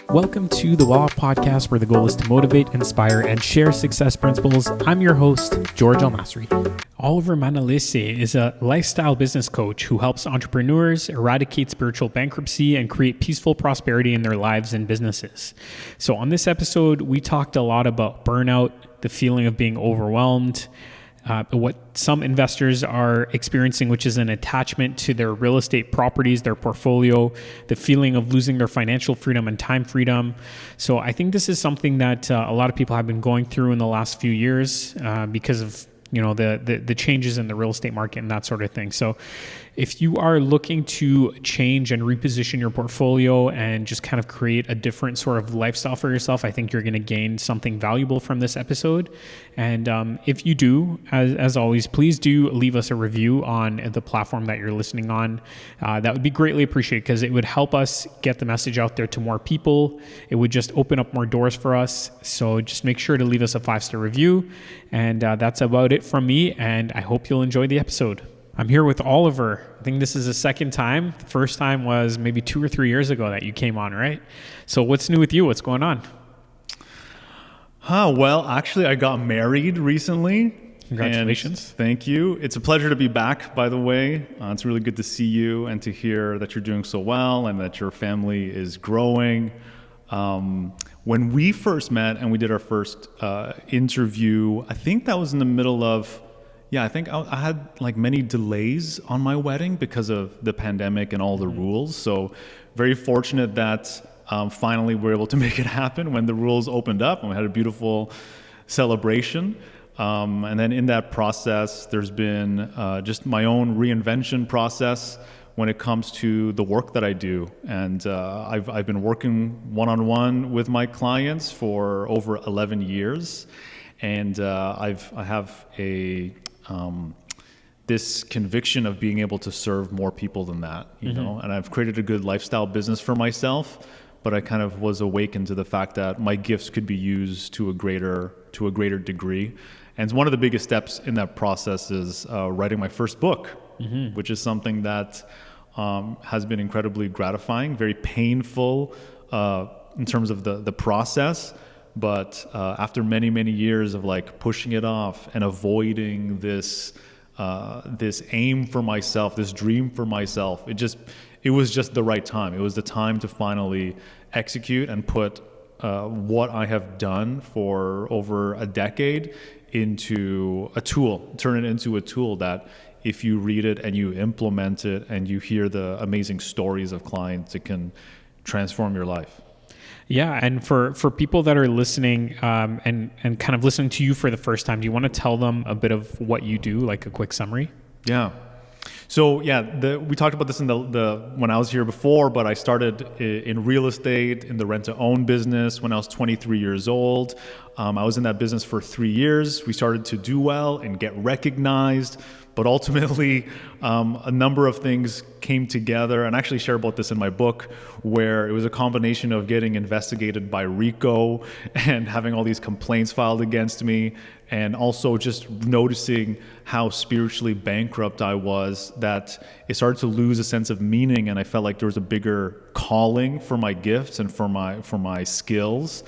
Welcome to the WA podcast, where the goal is to motivate, inspire, and share success principles. I'm your host, George Almasri. Oliver Manalese is a lifestyle business coach who helps entrepreneurs eradicate spiritual bankruptcy and create peaceful prosperity in their lives and businesses. So on this episode, we talked a lot about burnout, the feeling of being overwhelmed, what some investors are experiencing, which is an attachment to their real estate properties, their portfolio, the feeling of losing their financial freedom and time freedom. So I think this is something that a lot of people have been going through in the last few years because of the changes in the real estate market and that sort of thing. So if you are looking to change and reposition your portfolio and just kind of create a different sort of lifestyle for yourself, I think you're going to gain something valuable from this episode. And if you do, as always, please do leave us a review on the platform that you're listening on. That would be greatly appreciated because it would help us get the message out there to more people. It would just open up more doors for us. So just make sure to leave us a 5-star review. And that's about it from me. And I hope you'll enjoy the episode. I'm here with Oliver. I think this is the second time. The first time was maybe 2 or 3 years ago that you came on, right? So what's new with you? What's going on? Well, actually, I got married recently. Congratulations. Thank you. It's a pleasure to be back, by the way. It's really good to see you and to hear that you're doing so well and that your family is growing. When we first met and we did our first interview, I think that was in the middle of I think I had like many delays on my wedding because of the pandemic and all the rules. So very fortunate that finally we were able to make it happen when the rules opened up and we had a beautiful celebration. And then in that process, there's been just my own reinvention process when it comes to the work that I do. And I've been working one-on-one with my clients for over 11 years. And I have this conviction of being able to serve more people than that, you know, and I've created a good lifestyle business for myself, but I kind of was awakened to the fact that my gifts could be used to a greater degree. And one of the biggest steps in that process is writing my first book, which is something that has been incredibly gratifying, very painful in terms of the process. But after many, many years of like pushing it off and avoiding this aim for myself, this dream for myself, it was just the right time. It was the time to finally execute and put what I have done for over a decade into a tool, turn it into a tool that if you read it and you implement it and you hear the amazing stories of clients, it can transform your life. Yeah, and for people that are listening and kind of listening to you for the first time, do you want to tell them a bit of what you do, like a quick summary? Yeah. So we talked about this in the when I was here before, but I started in real estate, in the rent-to-own business when I was 23 years old. I was in that business for 3 years. We started to do well and get recognized. But ultimately, a number of things came together, and I actually share about this in my book, where it was a combination of getting investigated by RICO and having all these complaints filed against me, and also just noticing how spiritually bankrupt I was, that it started to lose a sense of meaning, and I felt like there was a bigger calling for my gifts and for my skills.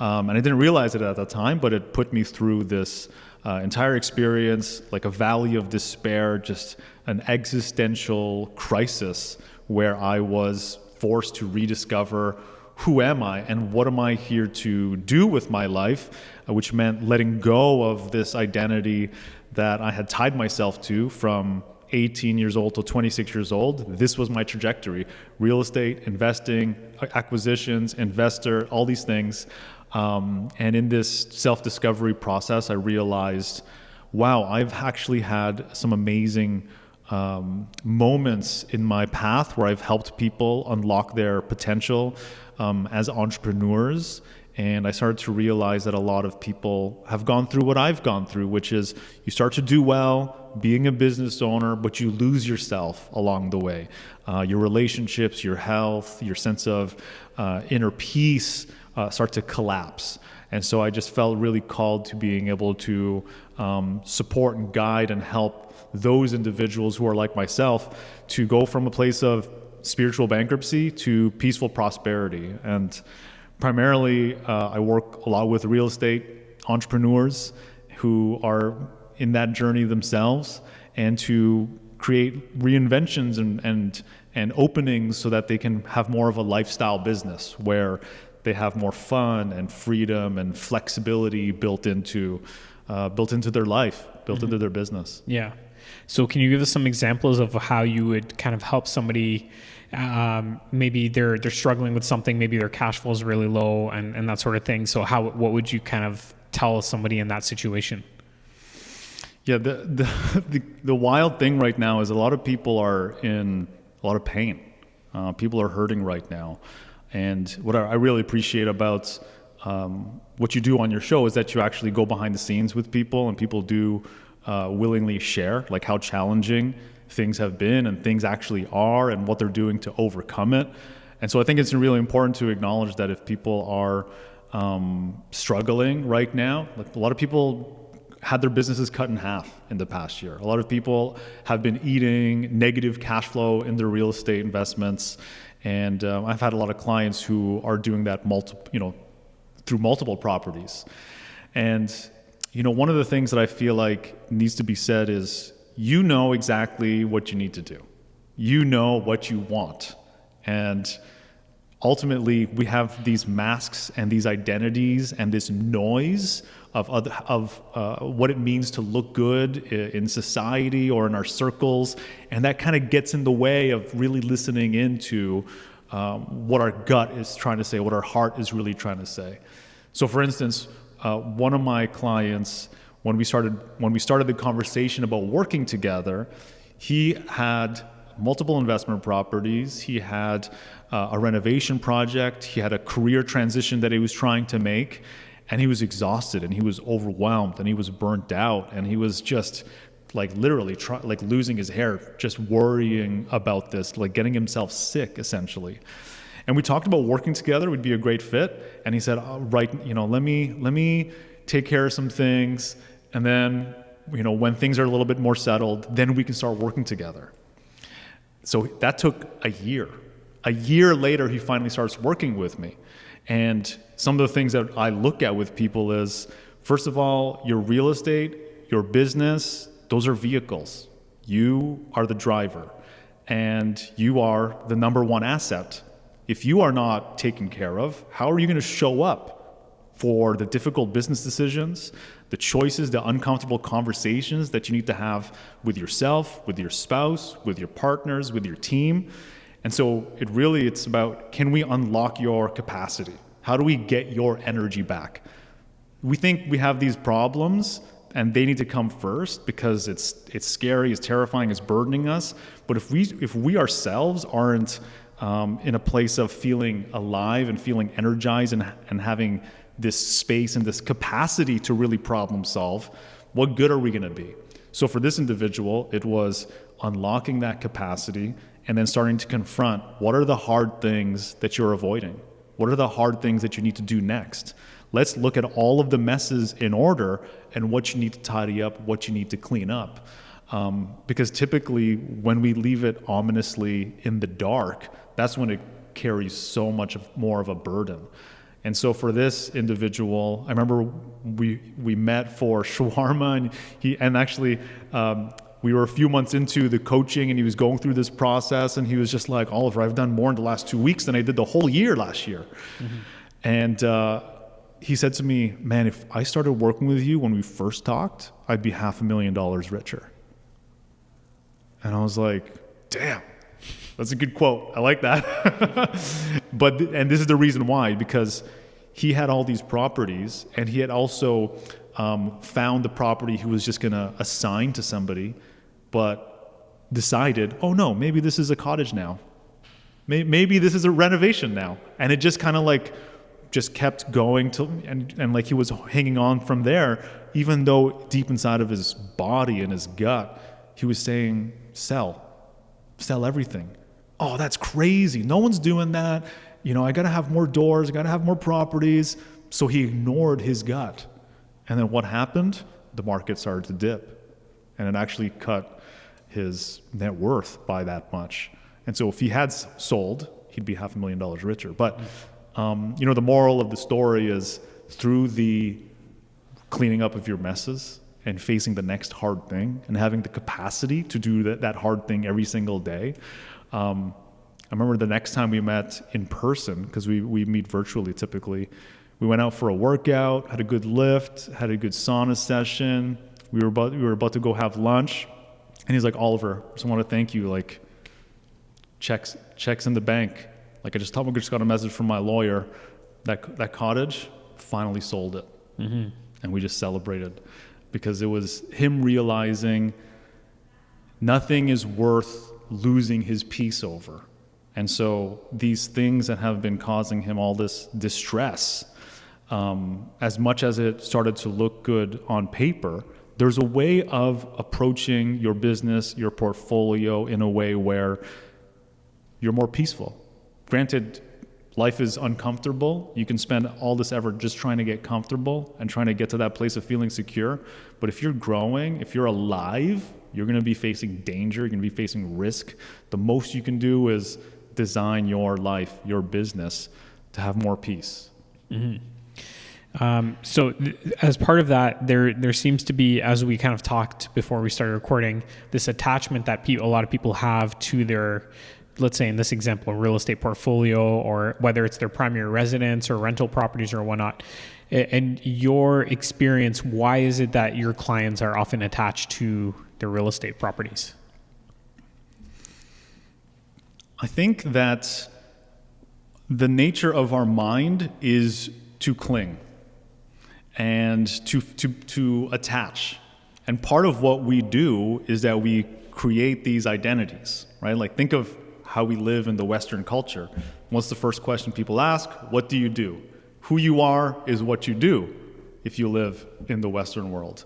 And I didn't realize it at the time, but it put me through this entire experience, like a valley of despair, just an existential crisis where I was forced to rediscover who am I and what am I here to do with my life, which meant letting go of this identity that I had tied myself to from 18 years old to 26 years old. This was my trajectory: real estate, investing, acquisitions, investor, all these things. And in this self-discovery process, I realized, wow, I've actually had some amazing moments in my path where I've helped people unlock their potential as entrepreneurs. And I started to realize that a lot of people have gone through what I've gone through, which is you start to do well being a business owner, but you lose yourself along the way. Your relationships, your health, your sense of inner peace start to collapse. And so I just felt really called to being able to support and guide and help those individuals who are like myself to go from a place of spiritual bankruptcy to peaceful prosperity. And primarily, I work a lot with real estate entrepreneurs who are in that journey themselves, and to create reinventions and openings so that they can have more of a lifestyle business where they have more fun and freedom and flexibility built into their life, built into their business. Yeah. So can you give us some examples of how you would kind of help somebody, maybe they're struggling with something, maybe their cash flow is really low and that sort of thing. So what would you kind of tell somebody in that situation? Yeah, the wild thing right now is a lot of people are in a lot of pain. People are hurting right now. And what I really appreciate about what you do on your show is that you actually go behind the scenes with people, and people do willingly share like how challenging things have been and things actually are and what they're doing to overcome it. And so I think it's really important to acknowledge that if people are struggling right now, like a lot of people had their businesses cut in half in the past year. A lot of people have been eating negative cash flow in their real estate investments. And I've had a lot of clients who are doing that through multiple properties. And, one of the things that I feel like needs to be said is, exactly what you need to do. You know what you want. And ultimately, we have these masks and these identities and this noise of what it means to look good in society or in our circles, and that kind of gets in the way of really listening into what our gut is trying to say, what our heart is really trying to say. So, for instance, one of my clients, when we started the conversation about working together, he had multiple investment properties. He had a renovation project. He had a career transition that he was trying to make, and he was exhausted, and he was overwhelmed, and he was burnt out, and he was just like literally losing his hair, just worrying about this, like getting himself sick essentially. And we talked about working together would be a great fit. And he said, oh, right, let me take care of some things, and then when things are a little bit more settled, then we can start working together. So that took a year. A year later, he finally starts working with me. And some of the things that I look at with people is, first of all, your real estate, your business, those are vehicles. You are the driver, and you are the number one asset. If you are not taken care of, how are you going to show up for the difficult business decisions, the choices, the uncomfortable conversations that you need to have with yourself, with your spouse, with your partners, with your team? And so it's about, can we unlock your capacity? How do we get your energy back? We think we have these problems and they need to come first because it's scary, it's terrifying, it's burdening us. But if we ourselves aren't in a place of feeling alive and feeling energized and having this space and this capacity to really problem solve, what good are we going to be? So for this individual, it was unlocking that capacity and then starting to confront what are the hard things that you're avoiding? What are the hard things that you need to do next? Let's look at all of the messes in order and what you need to tidy up, what you need to clean up. Because typically when we leave it ominously in the dark, that's when it carries so much more of a burden. And so for this individual, I remember we met for shawarma, and we were a few months into the coaching, and he was going through this process, and he was just like, Oliver, I've done more in the last 2 weeks than I did the whole year last year. Mm-hmm. And he said to me, man, if I started working with you when we first talked, I'd be $500,000 richer. And I was like, damn, that's a good quote. I like that. And this is the reason why, because he had all these properties, and he had also found the property he was just going to assign to somebody, but decided, oh no, maybe this is a cottage now. Maybe this is a renovation now. And it just kind of just kept going and like he was hanging on from there, even though deep inside of his body and his gut, he was saying, sell everything. Oh, that's crazy. No one's doing that. I got to have more doors. I got to have more properties. So he ignored his gut. And then what happened? The market started to dip. And it actually cut his net worth by that much. And so if he had sold, he'd be $500,000 richer. But The moral of the story is through the cleaning up of your messes and facing the next hard thing and having the capacity to do that hard thing every single day. I remember the next time we met in person, because we meet virtually typically, we went out for a workout, had a good lift, had a good sauna session. We were about to go have lunch, and he's like, Oliver, I just want to thank you. Like, checks in the bank. Like, I just got a message from my lawyer that cottage finally sold it, and we just celebrated because it was him realizing nothing is worth losing his peace over. And so these things that have been causing him all this distress, as much as it started to look good on paper, there's a way of approaching your business, your portfolio in a way where you're more peaceful. Granted, life is uncomfortable. You can spend all this effort just trying to get comfortable and trying to get to that place of feeling secure. But if you're growing, if you're alive, you're going to be facing danger. You're going to be facing risk. The most you can do is design your life, your business, to have more peace. As part of that, there seems to be, as we kind of talked before we started recording, this attachment that a lot of people have to their, let's say in this example, real estate portfolio, or whether it's their primary residence or rental properties or whatnot. And your experience, why is it that your clients are often attached to their real estate properties? I think that the nature of our mind is to cling and to attach. And part of what we do is that we create these identities, right? Like, think of how we live in the Western culture. What's the first question people ask? What do you do? Who you are is what you do if you live in the Western world.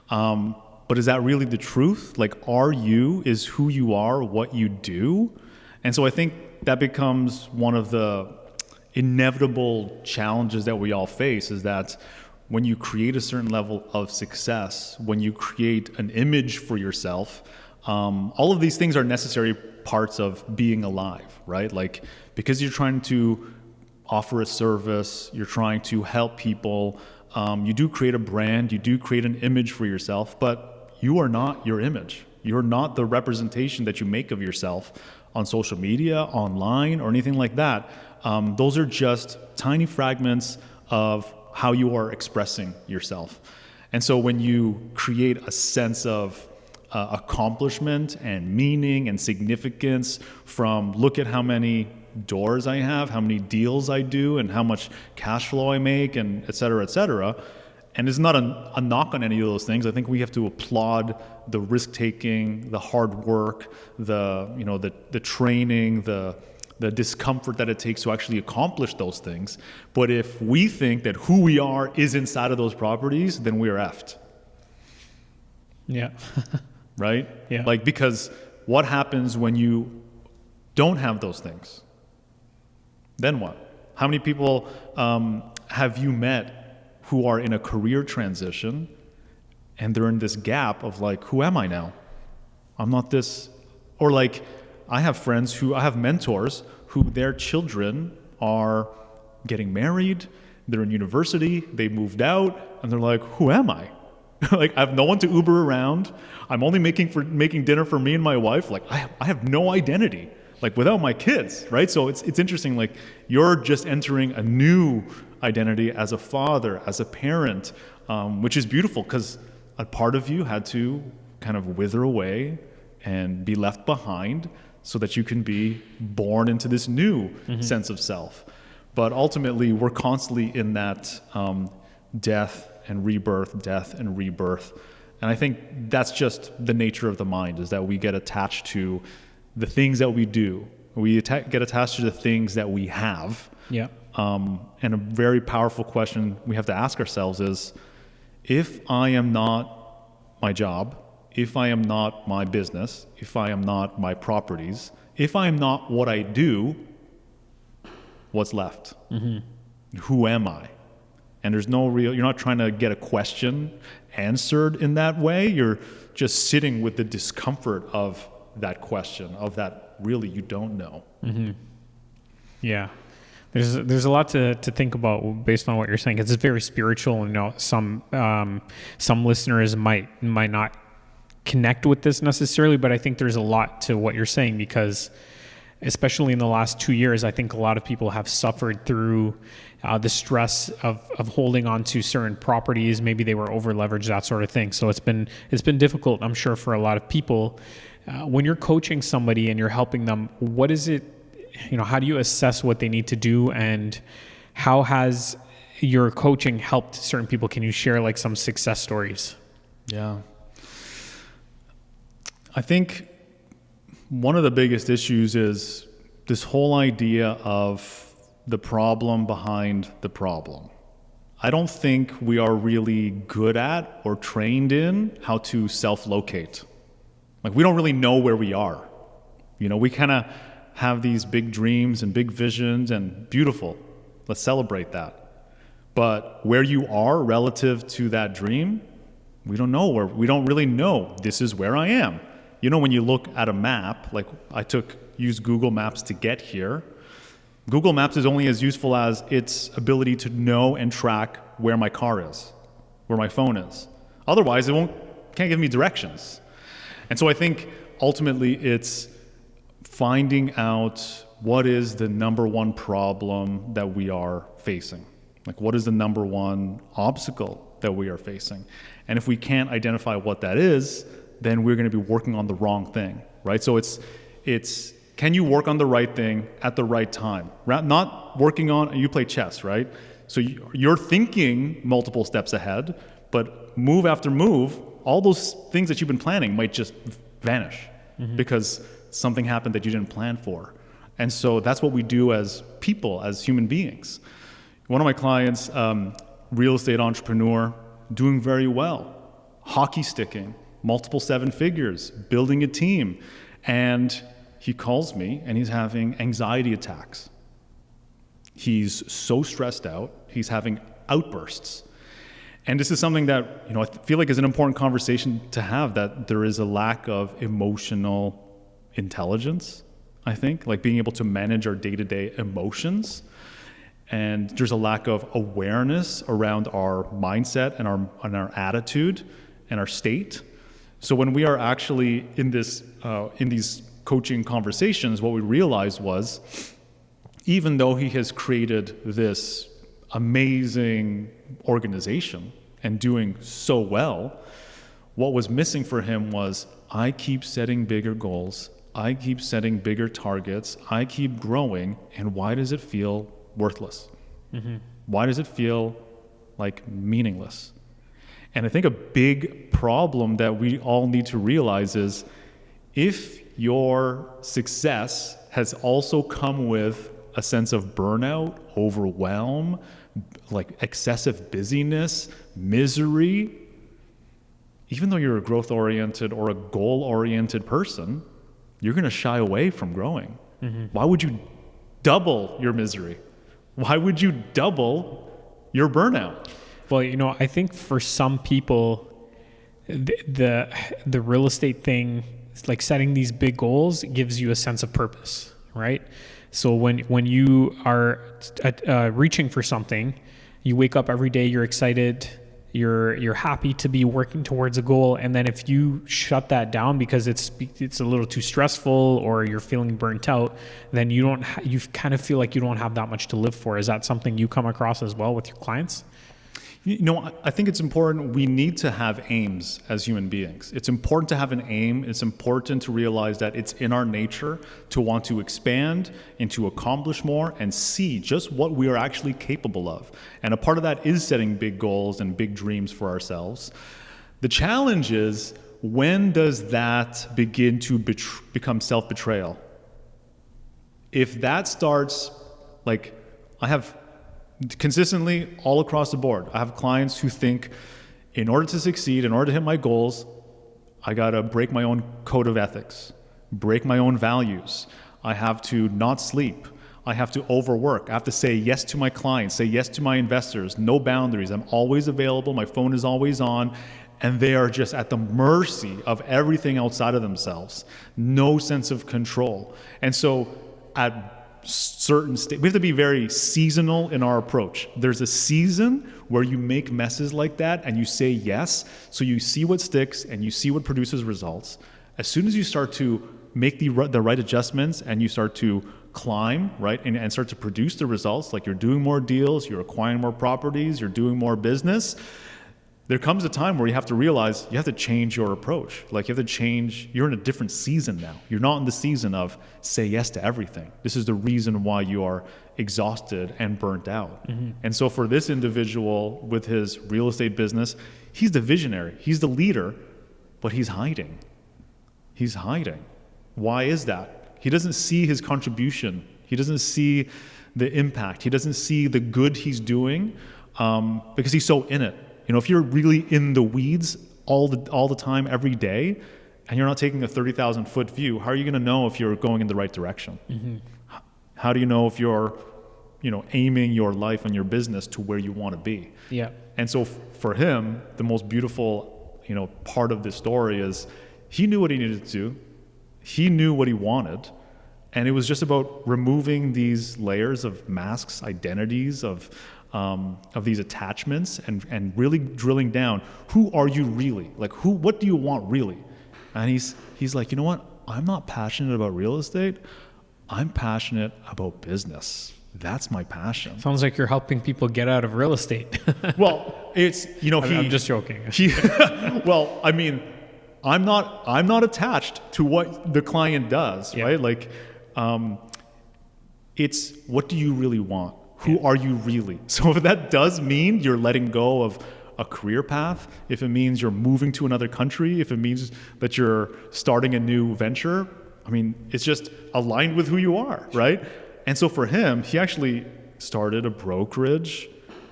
But is that really the truth? Like, is who you are, what you do? And so I think that becomes one of the inevitable challenges that we all face, is that when you create a certain level of success, when you create an image for yourself, all of these things are necessary parts of being alive, right? Like, because you're trying to offer a service, you're trying to help people, you do create a brand, you do create an image for yourself, but you are not your image. You're not the representation that you make of yourself on social media, online, or anything like that. Those are just tiny fragments of how you are expressing yourself. And so when you create a sense of accomplishment and meaning and significance from, look at how many doors I have, how many deals I do, and how much cash flow I make, and et cetera, and it's not a knock on any of those things. I think we have to applaud the risk-taking, the hard work, the training, the discomfort that it takes to actually accomplish those things. But if we think that who we are is inside of those properties, then we are effed. Yeah. Right? Yeah. Like, because what happens when you don't have those things? Then what? How many people have you met who are in a career transition and they're in this gap of like, who am I now? I'm not this. Or like, I have mentors who their children are getting married, they're in university, they moved out, and they're like, who am I? Like, I have no one to Uber around. I'm only making dinner for me and my wife. Like, I have no identity, like, without my kids, right? So it's interesting, like, you're just entering a new identity as a father, as a parent, which is beautiful, because a part of you had to kind of wither away and be left behind so that you can be born into this new sense of self. But ultimately, we're constantly in that death and rebirth. And I think that's just the nature of the mind, is that we get attached to the things that we do. We get attached to the things that we have. Yeah. And a very powerful question we have to ask ourselves is, if I am not my job, if I am not my business, if I am not my properties, if I am not what I do, what's left? Who am I? And there's you're not trying to get a question answered in that way. You're just sitting with the discomfort of that question, of that really you don't know. Yeah. There's a lot to think about based on what you're saying. It's very spiritual, and some listeners might not connect with this necessarily, but I think there's a lot to what you're saying, because especially in the last 2 years, I think a lot of people have suffered through the stress of holding on to certain properties. Maybe they were over leveraged, that sort of thing. So it's been difficult, I'm sure, for a lot of people. When you're coaching somebody and you're helping them, what is it? How do you assess what they need to do, and how has your coaching helped certain people? Can you share like some success stories? Yeah. I think one of the biggest issues is this whole idea of the problem behind the problem. I don't think we are really good at or trained in how to self-locate. Like, we don't really know where we are. We kind of have these big dreams and big visions, and beautiful. Let's celebrate that. But where you are relative to that dream, we don't know. We don't really know, this is where I am. When you look at a map, like I used Google Maps to get here, Google Maps is only as useful as its ability to know and track where my car is, where my phone is. Otherwise, can't give me directions. And so I think ultimately it's finding out what is the number one problem that we are facing. Like, what is the number one obstacle that we are facing? And if we can't identify what that is, then we're going to be working on the wrong thing, right? So it's can you work on the right thing at the right time? Not working on, you play chess, right? So you're thinking multiple steps ahead, but move after move, all those things that you've been planning might just vanish because something happened that you didn't plan for. And so that's what we do as people, as human beings. One of my clients, real estate entrepreneur, doing very well, hockey sticking, multiple 7 figures, building a team. And he calls me and he's having anxiety attacks. He's so stressed out, he's having outbursts. And this is something that, I feel like is an important conversation to have, that there is a lack of emotional intelligence, I think, like being able to manage our day-to-day emotions. And there's a lack of awareness around our mindset and our attitude and our state. So when we are actually in these coaching conversations, what we realized was, even though he has created this amazing organization and doing so well, what was missing for him was, I keep setting bigger goals, I keep setting bigger targets, I keep growing, and why does it feel worthless? Why does it feel like meaningless? And I think a big problem that we all need to realize is, if your success has also come with a sense of burnout, overwhelm, like excessive busyness, misery, even though you're a growth-oriented or a goal-oriented person, you're going to shy away from growing. Why would you double your misery? Why would you double your burnout? Well, I think for some people, the real estate thing, like setting these big goals, gives you a sense of purpose, right? So when you are reaching for something, you wake up every day, you're excited, you're happy to be working towards a goal, and then if you shut that down because it's a little too stressful or you're feeling burnt out, then you kind of feel like you don't have that much to live for. Is that something you come across as well with your clients? I think it's important. We need to have aims as human beings. It's important to have an aim. It's important to realize that it's in our nature to want to expand and to accomplish more and see just what we are actually capable of. And a part of that is setting big goals and big dreams for ourselves. The challenge is, when does that begin to become self-betrayal? If that starts, like, I have consistently all across the board, I have clients who think, in order to succeed, in order to hit my goals, I gotta break my own code of ethics, break my own values. I have to not sleep. I have to overwork. I have to say yes to my clients, say yes to my investors, no boundaries. I'm always available. My phone is always on. And they are just at the mercy of everything outside of themselves. No sense of control. And so at we have to be very seasonal in our approach. There's a season where you make messes like that and you say yes, so you see what sticks and you see what produces results. As soon as you start to make the right adjustments and you start to climb, right, and start to produce the results, like you're doing more deals, you're acquiring more properties, you're doing more business, there comes a time where you have to realize you have to change your approach. Like you have to change, you're in a different season now. You're not in the season of say yes to everything. This is the reason why you are exhausted and burnt out. Mm-hmm. And so for this individual with his real estate business, he's the visionary, he's the leader, but he's hiding. He's hiding. Why is that? He doesn't see his contribution. He doesn't see the impact. He doesn't see the good he's doing because he's so in it. You know, if you're really in the weeds all the time, every day, and you're not taking a 30,000 foot view, how are you going to know if you're going in the right direction? Mm-hmm. How do you know if you're, aiming your life and your business to where you want to be? Yeah. And so for him, the most beautiful, part of this story is he knew what he needed to do. He knew what he wanted. And it was just about removing these layers of masks, identities, of these attachments and really drilling down. Who are you really? Like what do you want really? And he's like, you know what? I'm not passionate about real estate. I'm passionate about business. That's my passion. Sounds like you're helping people get out of real estate. Well, it's, I'm just joking. Well, I mean, I'm not attached to what the client does, yeah. Right? Like, it's what do you really want? Who are you really? So if that does mean you're letting go of a career path, if it means you're moving to another country, if it means that you're starting a new venture, I mean, it's just aligned with who you are, right? And so for him, he actually started a brokerage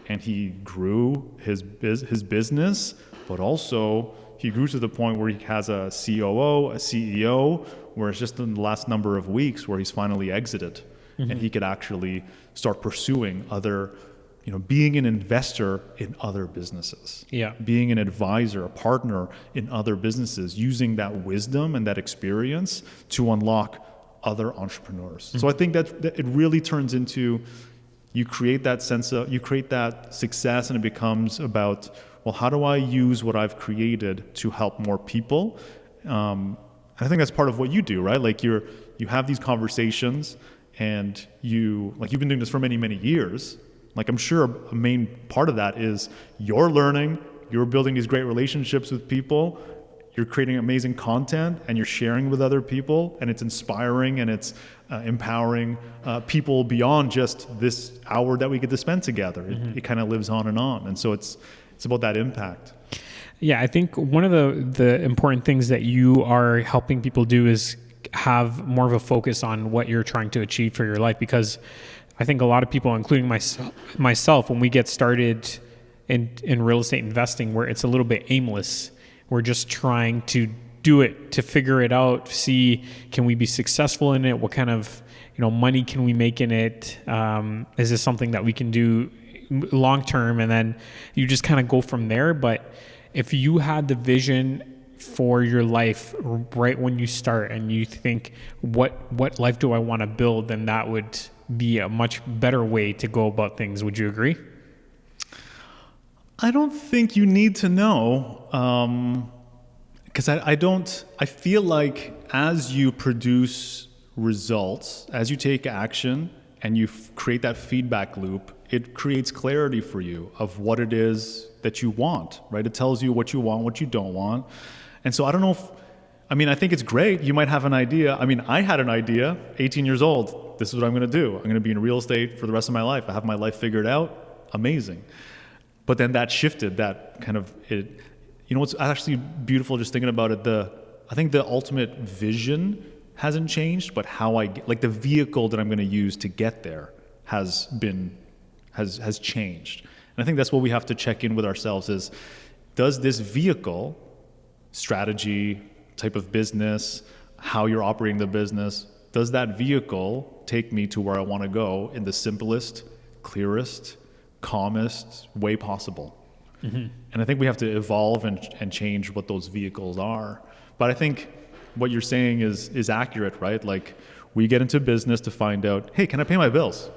and he grew his business, but also he grew to the point where he has a COO, a CEO, where it's just in the last number of weeks where he's finally exited. Mm-hmm. And he could actually start pursuing other, being an investor in other businesses. Yeah. Being an advisor, a partner in other businesses, using that wisdom and that experience to unlock other entrepreneurs. Mm-hmm. So I think that it really turns into, you create that success, and it becomes about, well, how do I use what I've created to help more people? I think that's part of what you do, right? Like you have these conversations. And you've been doing this for many, many years. Like I'm sure a main part of that is you're learning, you're building these great relationships with people, you're creating amazing content and you're sharing with other people, and it's inspiring and it's empowering people beyond just this hour that we get to spend together. Mm-hmm. It kind of lives on. And so it's about that impact. Yeah, I think one of the important things that you are helping people do is have more of a focus on what you're trying to achieve for your life, because I think a lot of people, including myself, when we get started in real estate investing, where it's a little bit aimless, we're just trying to do it, to figure it out, see, can we be successful in it? What kind of money can we make in it? Is this something that we can do long term? And then you just kind of go from there. But if you had the vision for your life right when you start and you think, what life do I want to build, then that would be a much better way to go about things. Would you agree? I don't think you need to know, because I feel like as you produce results, as you take action and you create that feedback loop, it creates clarity for you of what it is that you want, right? It tells you what you want, what you don't want. And so I don't know I think it's great. You might have an idea. I had an idea, 18 years old. This is what I'm going to do. I'm going to be in real estate for the rest of my life. I have my life figured out. Amazing. But then that shifted, that kind of, what's actually beautiful just thinking about it, I think the ultimate vision hasn't changed, but the vehicle that I'm going to use to get there has changed. And I think that's what we have to check in with ourselves is, does this vehicle, strategy, type of business, how you're operating the business, does that vehicle take me to where I want to go in the simplest, clearest, calmest way possible? Mm-hmm. And I think we have to evolve and change what those vehicles are. But I think what you're saying is accurate, right? Like we get into business to find out, hey, can I pay my bills?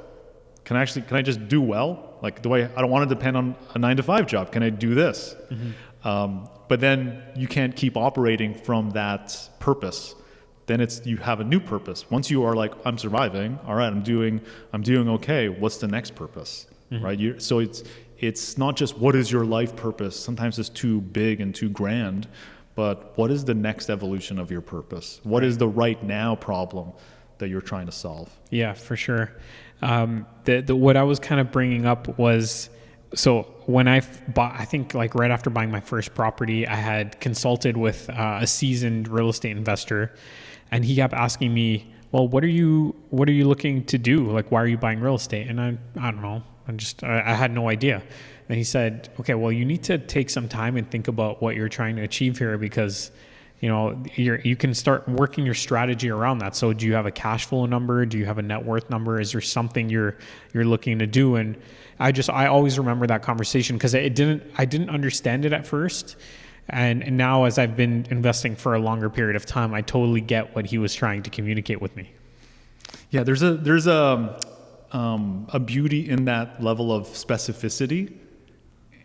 Can I just do well? Like, I don't want to depend on a 9-to-5 job. Can I do this? But then you can't keep operating from that purpose. Then you have a new purpose. Once you are like, I'm surviving. All right, I'm doing okay. What's the next purpose? Right? So it's not just what is your life purpose. Sometimes it's too big and too grand. But what is the next evolution of your purpose? What is the right now problem that you're trying to solve? Yeah, for sure. What I was kind of bringing up was, so when I bought, I think like right after buying my first property, I had consulted with a seasoned real estate investor, and he kept asking me, well, what are you looking to do? Like, why are you buying real estate? And I don't know. I had no idea. And he said, okay, well, you need to take some time and think about what you're trying to achieve here, because you can start working your strategy around that. So do you have a cash flow number? Do you have a net worth number? Is there something you're looking to do? And I always remember that conversation, because I didn't understand it at first. And now, as I've been investing for a longer period of time, I totally get what he was trying to communicate with me. Yeah, there's a beauty in that level of specificity.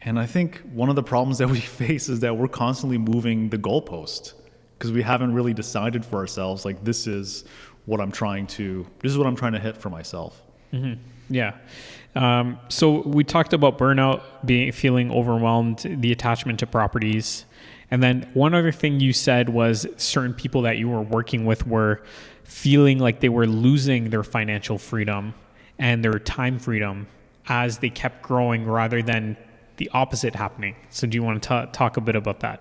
And I think one of the problems that we face is that we're constantly moving the goalpost, because we haven't really decided for ourselves, like, this is what I'm trying to hit for myself. Mm-hmm. Yeah. So we talked about burnout, feeling overwhelmed, the attachment to properties. And then one other thing you said was certain people that you were working with were feeling like they were losing their financial freedom and their time freedom as they kept growing, rather than the opposite happening. So do you want to talk a bit about that?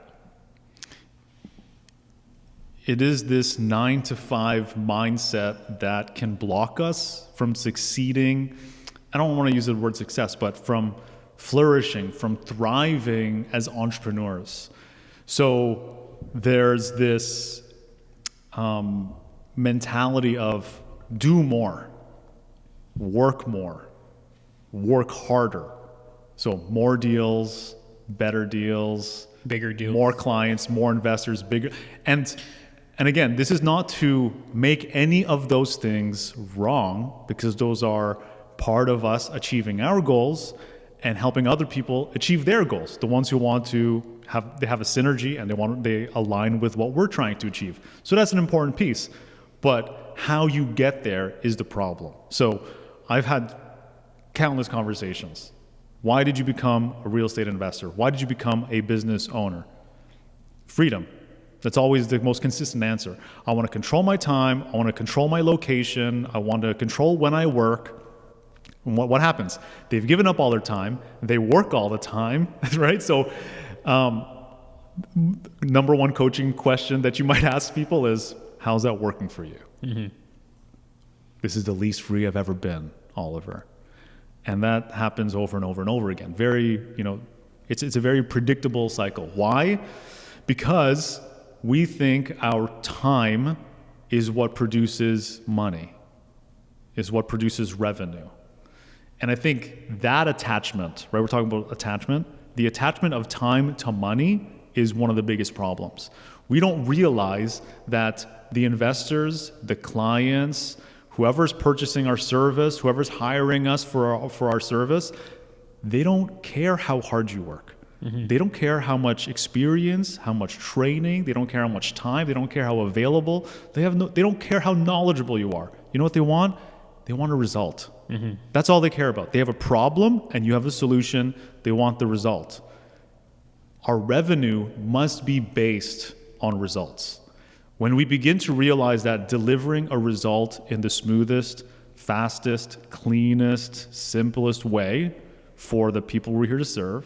It is this 9-to-5 mindset that can block us from succeeding. I don't want to use the word success, but from flourishing, from thriving as entrepreneurs. So there's this mentality of do more, work harder. So more deals, better deals, bigger deals, more clients, more investors, bigger. And again, this is not to make any of those things wrong, because those are part of us achieving our goals and helping other people achieve their goals. The ones who want to have a synergy and they align with what we're trying to achieve. So that's an important piece. But how you get there is the problem. So I've had countless conversations. Why did you become a real estate investor? Why did you become a business owner? Freedom. That's always the most consistent answer. I want to control my time. I want to control my location. I want to control when I work. And what happens? They've given up all their time. They work all the time, right? So number one coaching question that you might ask people is, how's that working for you? Mm-hmm. This is the least free I've ever been, Oliver. And that happens over and over and over again. It's a very predictable cycle. Why? Because we think our time is what produces money, is what produces revenue. And I think that attachment, right? We're talking about attachment. The attachment of time to money is one of the biggest problems. We don't realize that the investors, the clients, whoever's purchasing our service, whoever's hiring us for our service, they don't care how hard you work. Mm-hmm. They don't care how much experience, how much training. They don't care how much time. They don't care how available. They don't care how knowledgeable you are. You know what they want? They want a result. Mm-hmm. That's all they care about. They have a problem and you have a solution. They want the result. Our revenue must be based on results. When we begin to realize that delivering a result in the smoothest, fastest, cleanest, simplest way for the people we're here to serve,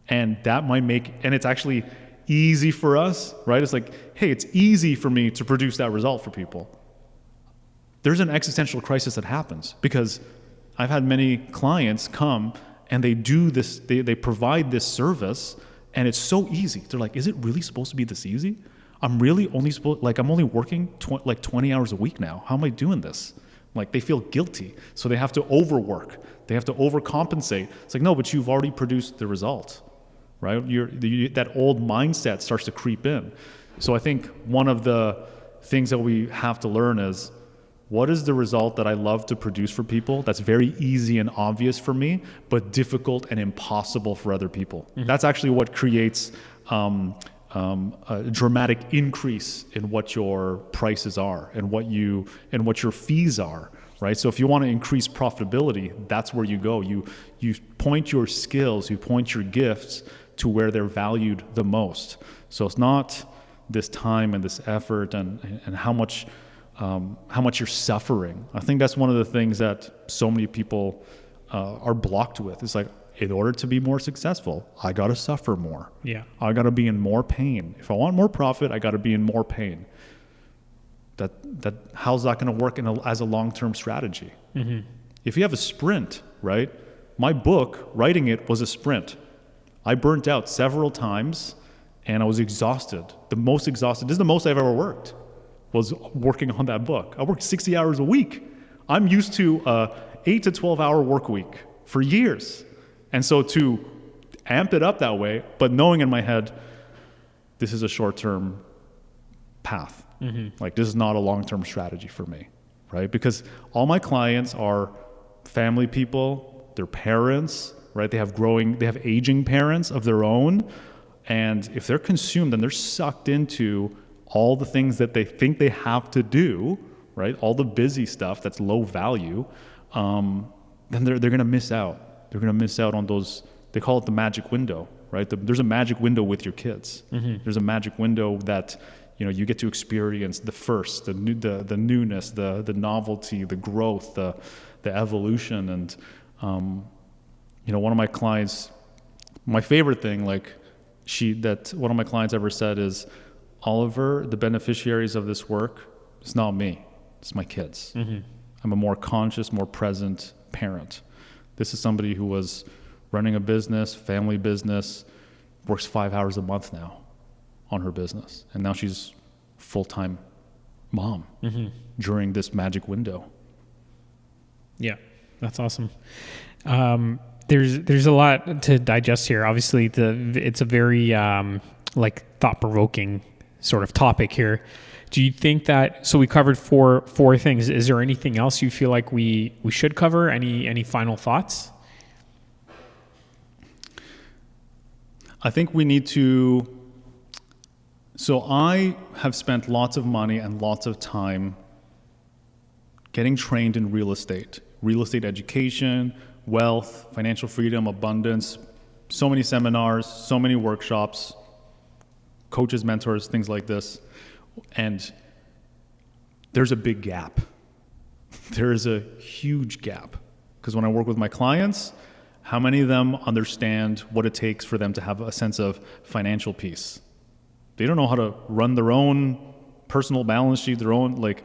and that might and it's actually easy for us, right? It's like, hey, it's easy for me to produce that result for people. There's an existential crisis that happens, because I've had many clients come and they do this, they provide this service, and it's so easy. They're like, is it really supposed to be this easy? I'm really only I'm only working 20 hours a week now. How am I doing this? Like, they feel guilty. So they have to overwork. They have to overcompensate. It's like, no, but you've already produced the result, right? That old mindset starts to creep in. So I think one of the things that we have to learn is what is the result that I love to produce for people that's very easy and obvious for me, but difficult and impossible for other people? That's actually what creates a dramatic increase in what your prices are and what your fees are, right? So if you want to increase profitability, that's where you go. You point your skills, you point your gifts to where they're valued the most. So it's not this time and this effort and how much you're suffering. I think that's one of the things that so many people are blocked with. It's like, in order to be more successful, I got to suffer more. Yeah. I got to be in more pain. If I want more profit, I got to be in more pain. How's that going to work as a long-term strategy? If you have a sprint, right? My book, writing it was a sprint. I burnt out several times and I was exhausted. The most exhausted, this is the most I've ever worked, was working on that book. I worked 60 hours a week. I'm used to a 8 to 12 hour work week for years. And so to amp it up that way, but knowing in my head, this is a short-term path. Like, this is not a long-term strategy for me, right? Because all my clients are family people, they're parents, right? They have aging parents of their own. And if they're consumed and they're sucked into all the things that they think they have to do, right? All the busy stuff that's low value, then they're going to miss out. They're going to miss out on those, they call it the magic window, right? There's a magic window with your kids. There's a magic window that, you get to experience the first, the newness, the novelty, the growth, the evolution. And, one of my clients, my favorite thing, one of my clients ever said is, Oliver, the beneficiaries of this work, it's not me, it's my kids. I'm a more conscious, more present parent. This is somebody who was running a business, family business, works 5 hours a month now on her business. And now she's full-time mom during this magic window. Yeah, that's awesome. There's a lot to digest here. Obviously, it's a very thought-provoking sort of topic here. Do you think that, so we covered four things. Is there anything else you feel like we should cover? Any final thoughts? I think we need to, so I have spent lots of money and lots of time getting trained in real estate education, wealth, financial freedom, abundance, so many seminars, so many workshops, coaches, mentors, things like this. And there's a big gap. There is a huge gap. Because when I work with my clients, how many of them understand what it takes for them to have a sense of financial peace? They don't know how to run their own personal balance sheet, their own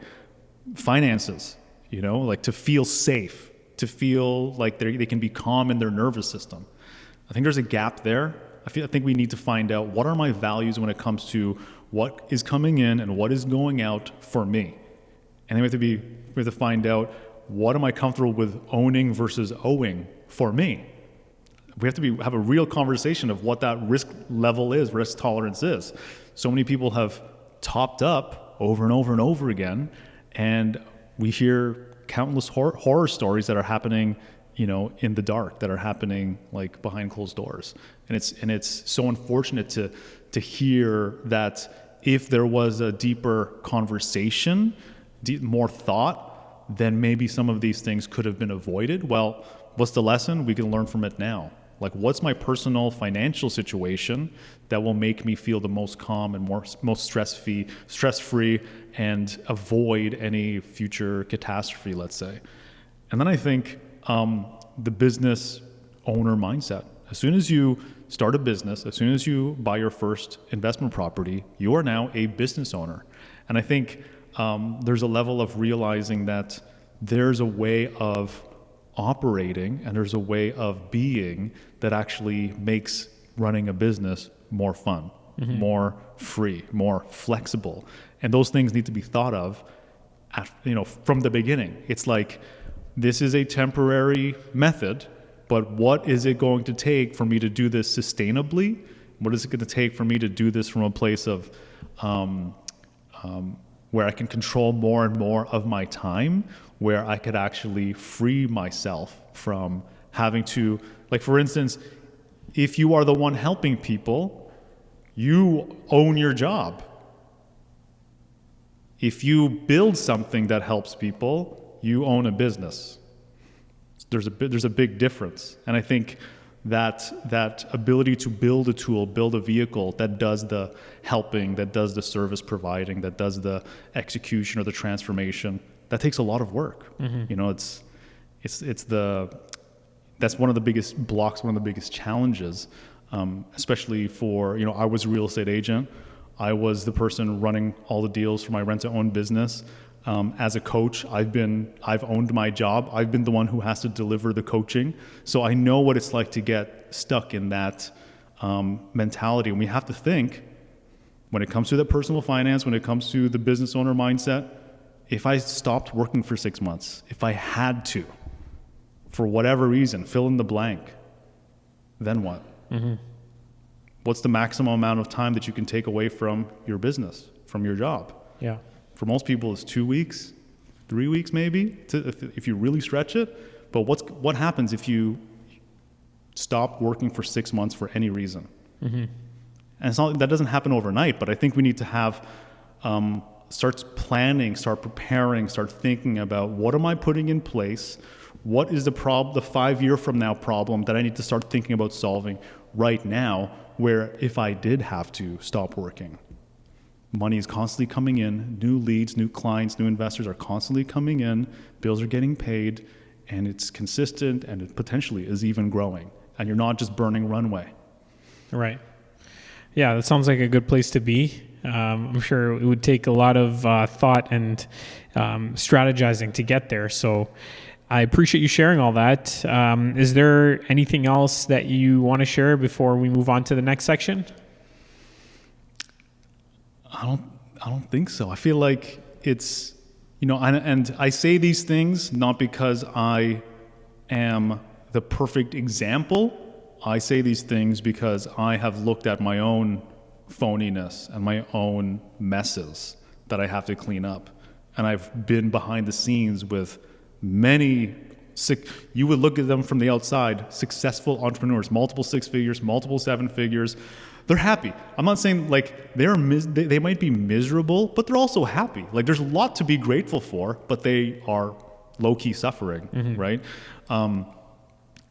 finances, to feel safe, to feel like they can be calm in their nervous system. I think there's a gap there. I think we need to find out, what are my values when it comes to what is coming in and what is going out for me. And then we have to find out, what am I comfortable with owning versus owing for me. We have to have a real conversation of what that risk level is, risk tolerance is. So many people have topped up over and over and over again, and we hear countless horror stories that are happening, in the dark, that are happening behind closed doors. And it's so unfortunate to hear that if there was a deeper conversation, more thought, then maybe some of these things could have been avoided. Well, what's the lesson? We can learn from it now. What's my personal financial situation that will make me feel the most calm and most stress-free and avoid any future catastrophe, let's say. And then I think the business owner mindset. As soon as you start a business, as soon as you buy your first investment property, you are now a business owner. And I think there's a level of realizing that there's a way of operating and there's a way of being that actually makes running a business more fun, more free, more flexible. And those things need to be thought of from the beginning. It's like, this is a temporary method, but what is it going to take for me to do this sustainably? What is it going to take for me to do this from a place of where I can control more and more of my time, where I could actually free myself from having to, like, for instance, if you are the one helping people, you own your job. If you build something that helps people, you own a business. There's a big difference. And I think that ability to build a tool, build a vehicle that does the helping, that does the service providing, that does the execution or the transformation, that takes a lot of work. Mm-hmm. You know, that's one of the biggest blocks, one of the biggest challenges, especially for, you know, I was a real estate agent. I was the person running all the deals for my rent-to-own business. As a coach, I've owned my job. I've been the one who has to deliver the coaching. So I know what it's like to get stuck in that mentality. And we have to think, when it comes to the personal finance, when it comes to the business owner mindset, if I stopped working for 6 months, if I had to, for whatever reason, fill in the blank, then what? Mm-hmm. What's the maximum amount of time that you can take away from your business, from your job? Yeah. For most people, it's 2 weeks, 3 weeks maybe, if you really stretch it. But what happens if you stop working for 6 months for any reason? Mm-hmm. And it's not, that doesn't happen overnight, but I think we need to have, start planning, start preparing, start thinking about, what am I putting in place? What is the 5 year from now problem that I need to start thinking about solving right now, where if I did have to stop working, money is constantly coming in, new leads, new clients, new investors are constantly coming in, bills are getting paid, and it's consistent, and it potentially is even growing, and you're not just burning runway. Right. Yeah, that sounds like a good place to be. I'm sure it would take a lot of thought and strategizing to get there. So I appreciate you sharing all that. Is there anything else that you want to share before we move on to the next section? I don't think so. I feel like it's, you know, and I say these things not because I am the perfect example. I say these things because I have looked at my own phoniness and my own messes that I have to clean up. And I've been behind the scenes with many, you would look at them from the outside, successful entrepreneurs, multiple 6 figures, multiple 7 figures. They're happy. I'm not saying like they might be miserable, but they're also happy. Like, there's a lot to be grateful for, but they are low-key suffering, mm-hmm. right?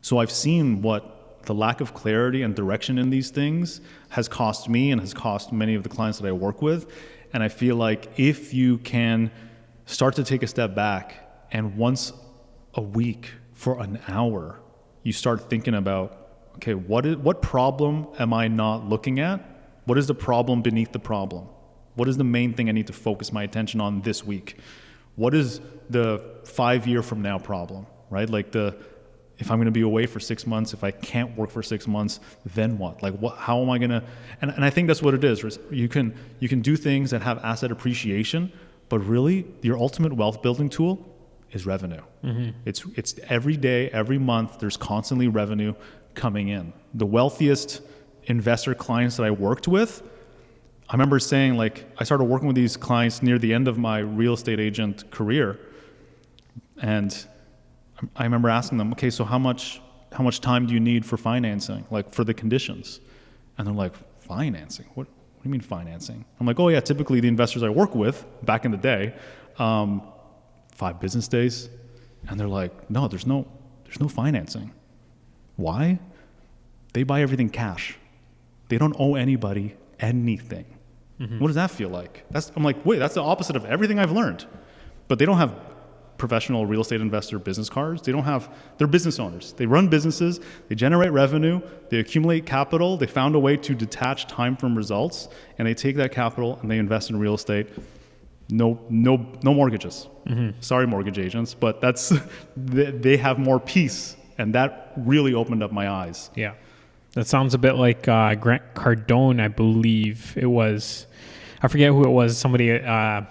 So I've seen what the lack of clarity and direction in these things has cost me and has cost many of the clients that I work with. And I feel like if you can start to take a step back and once a week for an hour, you start thinking about, okay, what problem am I not looking at? What is the problem beneath the problem? What is the main thing I need to focus my attention on this week? What is the 5 year from now problem, right? Like if I'm going to be away for 6 months, if I can't work for 6 months, then what? Like how am I going to, and I think that's what it is. You can do things that have asset appreciation, but really your ultimate wealth building tool is revenue. Mm-hmm. It's every day, every month, there's constantly revenue coming in. The wealthiest investor clients that I worked with, I remember saying, like, I started working with these clients near the end of my real estate agent career, and I remember asking them, okay, so how much time do you need for financing, like for the conditions? And they're like, financing? What do you mean financing? I'm like, oh yeah, typically the investors I work with back in the day, 5 business days. And they're like, no, there's no financing. Why? They buy everything cash. They don't owe anybody anything. Mm-hmm. What does that feel like? I'm like, wait, that's the opposite of everything I've learned. But they don't have professional real estate investor business cards. They're business owners. They run businesses, they generate revenue, they accumulate capital, they found a way to detach time from results, and they take that capital and they invest in real estate. No mortgages. Mm-hmm. Sorry, mortgage agents, but they have more peace, and that really opened up my eyes. Yeah. That sounds a bit like Grant Cardone, I believe it was. I forget who it was. Somebody at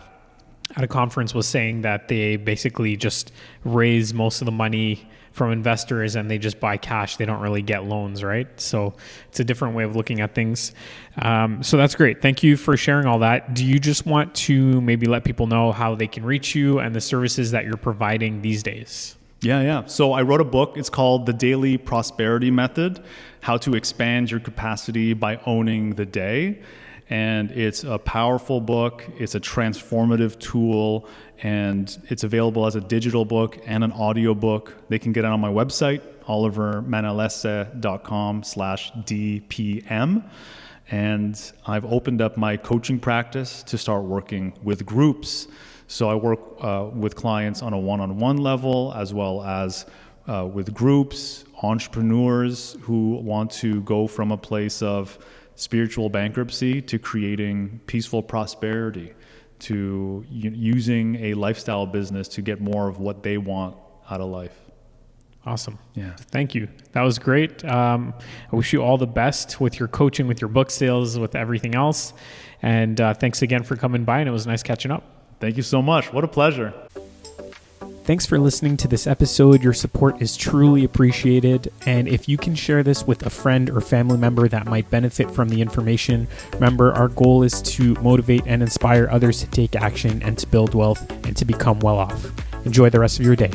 a conference was saying that they basically just raise most of the money from investors and they just buy cash. They don't really get loans, right? So it's a different way of looking at things. So that's great. Thank you for sharing all that. Do you just want to maybe let people know how they can reach you and the services that you're providing these days? Yeah. So I wrote a book. It's called The Daily Prosperity Method: How to Expand Your Capacity by Owning the Day. And it's a powerful book. It's a transformative tool, and it's available as a digital book and an audio book. They can get it on my website, olivermanalese.com/DPM. And I've opened up my coaching practice to start working with groups. So I work with clients on a one-on-one level, as well as with groups, entrepreneurs who want to go from a place of spiritual bankruptcy to creating peaceful prosperity, to using a lifestyle business to get more of what they want out of life. Awesome. Yeah. Thank you. That was great. I wish you all the best with your coaching, with your book sales, with everything else. And thanks again for coming by, and it was nice catching up. Thank you so much. What a pleasure. Thanks for listening to this episode. Your support is truly appreciated. And if you can share this with a friend or family member that might benefit from the information, remember, our goal is to motivate and inspire others to take action and to build wealth and to become well off. Enjoy the rest of your day.